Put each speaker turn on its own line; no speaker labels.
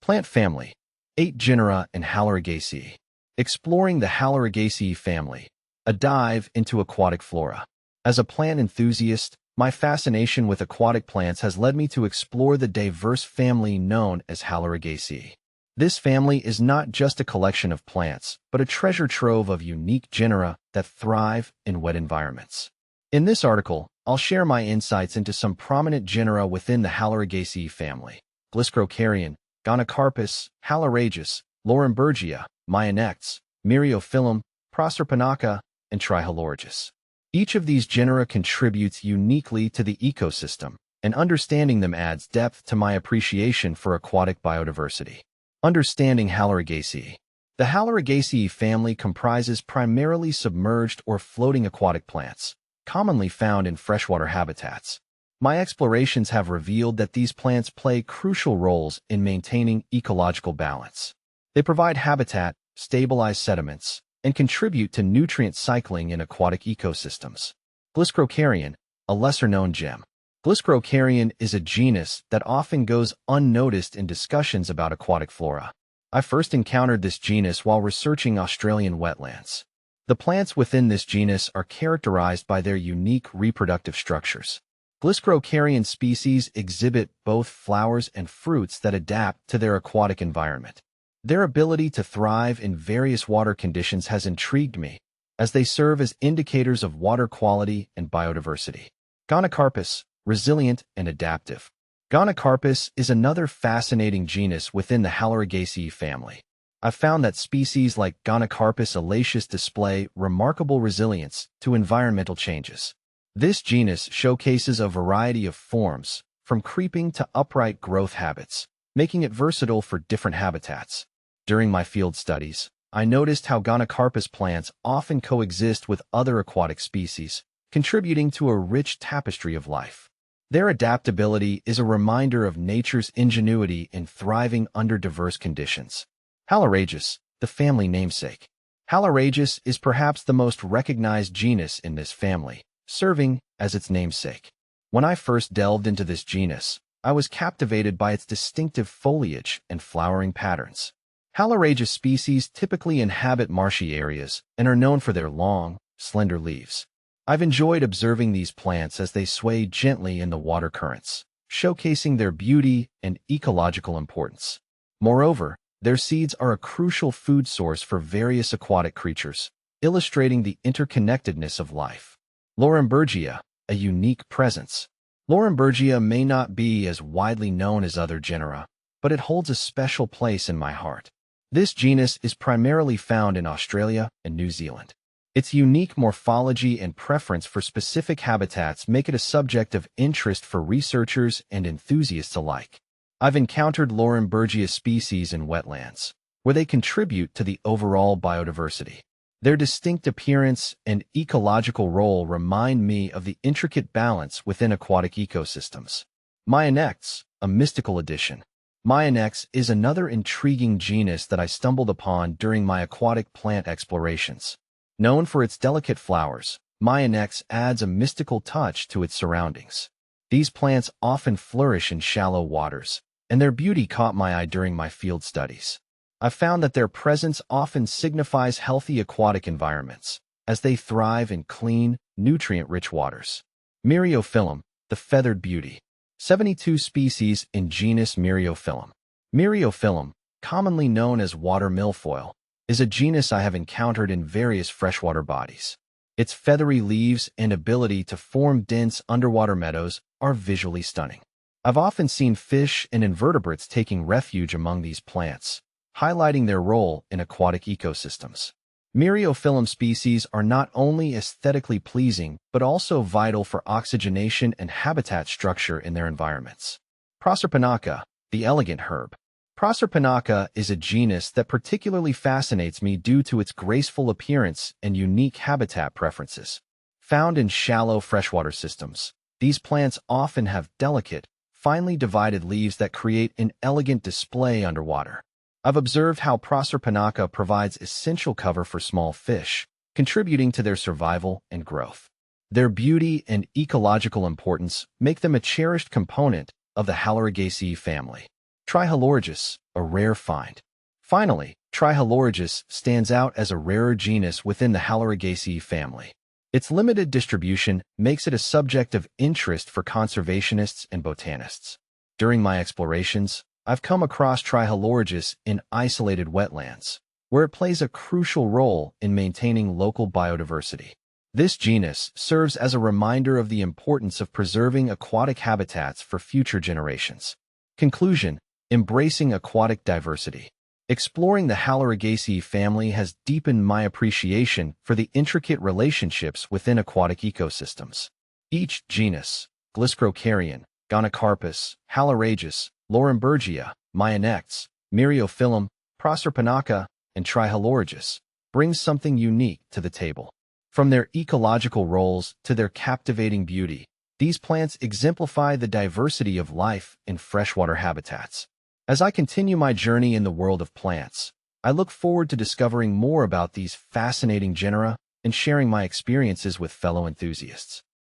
Plant family, 8 genera and Haloragaceae. Exploring the Haloragaceae family, a dive into aquatic flora. As a plant enthusiast, my fascination with aquatic plants has led me to explore the diverse family known as Haloragaceae. This family is not just a collection of plants, but a treasure trove of unique genera that thrive in wet environments. In this article, I'll share my insights into some prominent genera within the Haloragaceae family: Glycrocarian, Gonocarpus, Haloragaceae, Laurenbergia, Myonectes, Myriophyllum, Proserpinaca, and Trihaloragaceae. Each of these genera contributes uniquely to the ecosystem, and understanding them adds depth to my appreciation for aquatic biodiversity. Understanding Haloragaceae. The Haloragaceae family comprises primarily submerged or floating aquatic plants, commonly found in freshwater habitats. My explorations have revealed that these plants play crucial roles in maintaining ecological balance. They provide habitat, stabilize sediments, and contribute to nutrient cycling in aquatic ecosystems. Glycrocarian, a lesser-known gem. Glycrocarian is a genus that often goes unnoticed in discussions about aquatic flora. I first encountered this genus while researching Australian wetlands. The plants within this genus are characterized by their unique reproductive structures. Glycrocarian species exhibit both flowers and fruits that adapt to their aquatic environment. Their ability to thrive in various water conditions has intrigued me, as they serve as indicators of water quality and biodiversity. Gonocarpus, resilient and adaptive. Gonocarpus is another fascinating genus within the Haloragaceae family. I've found that species like Gonocarpus elaceus display remarkable resilience to environmental changes. This genus showcases a variety of forms, from creeping to upright growth habits, making it versatile for different habitats. During my field studies, I noticed how Gonocarpus plants often coexist with other aquatic species, contributing to a rich tapestry of life. Their adaptability is a reminder of nature's ingenuity in thriving under diverse conditions. Haloragaceae, the family namesake. Haloragaceae is perhaps the most recognized genus in this family, serving as its namesake. When I first delved into this genus, I was captivated by its distinctive foliage and flowering patterns. Haloragaceae species typically inhabit marshy areas and are known for their long, slender leaves. I've enjoyed observing these plants as they sway gently in the water currents, showcasing their beauty and ecological importance. Moreover, their seeds are a crucial food source for various aquatic creatures, illustrating the interconnectedness of life. Laurenbergia, a unique presence. Laurenbergia may not be as widely known as other genera, but it holds a special place in my heart. This genus is primarily found in Australia and New Zealand. Its unique morphology and preference for specific habitats make it a subject of interest for researchers and enthusiasts alike. I've encountered Laurenbergia species in wetlands, where they contribute to the overall biodiversity. Their distinct appearance and ecological role remind me of the intricate balance within aquatic ecosystems. Myonectes, a mystical addition. Myonectes is another intriguing genus that I stumbled upon during my aquatic plant explorations. Known for its delicate flowers, Myonectes adds a mystical touch to its surroundings. These plants often flourish in shallow waters, and their beauty caught my eye during my field studies. I've found that their presence often signifies healthy aquatic environments, as they thrive in clean, nutrient-rich waters. Myriophyllum, the feathered beauty. 72 species in genus Myriophyllum. Myriophyllum, commonly known as water milfoil, is a genus I have encountered in various freshwater bodies. Its feathery leaves and ability to form dense underwater meadows are visually stunning. I've often seen fish and invertebrates taking refuge among these plants, highlighting their role in aquatic ecosystems. Myriophyllum species are not only aesthetically pleasing, but also vital for oxygenation and habitat structure in their environments. Proserpinaca, the elegant herb. Proserpinaca is a genus that particularly fascinates me due to its graceful appearance and unique habitat preferences. Found in shallow freshwater systems, these plants often have delicate, finely divided leaves that create an elegant display underwater. I've observed how Proserpinaca provides essential cover for small fish, contributing to their survival and growth. Their beauty and ecological importance make them a cherished component of the Haloragaceae family. Trihaloragaceae, a rare find. Finally, Haloragaceae stands out as a rarer genus within the Haloragaceae family. Its limited distribution makes it a subject of interest for conservationists and botanists. During my explorations, I've come across Haloragaceae in isolated wetlands, where it plays a crucial role in maintaining local biodiversity. This genus serves as a reminder of the importance of preserving aquatic habitats for future generations. Conclusion: embracing aquatic diversity. Exploring the Haloragaceae family has deepened my appreciation for the intricate relationships within aquatic ecosystems. Each genus, Glycrocaryon, Gonocarpus, Haloragaceae, Laurimbergia, Myonex, Myriophyllum, Proserpinaca, and Haloragaceae, brings something unique to the table. From their ecological roles to their captivating beauty, these plants exemplify the diversity of life in freshwater habitats. As I continue my journey in the world of plants, I look forward to discovering more about these fascinating genera and sharing my experiences with fellow enthusiasts.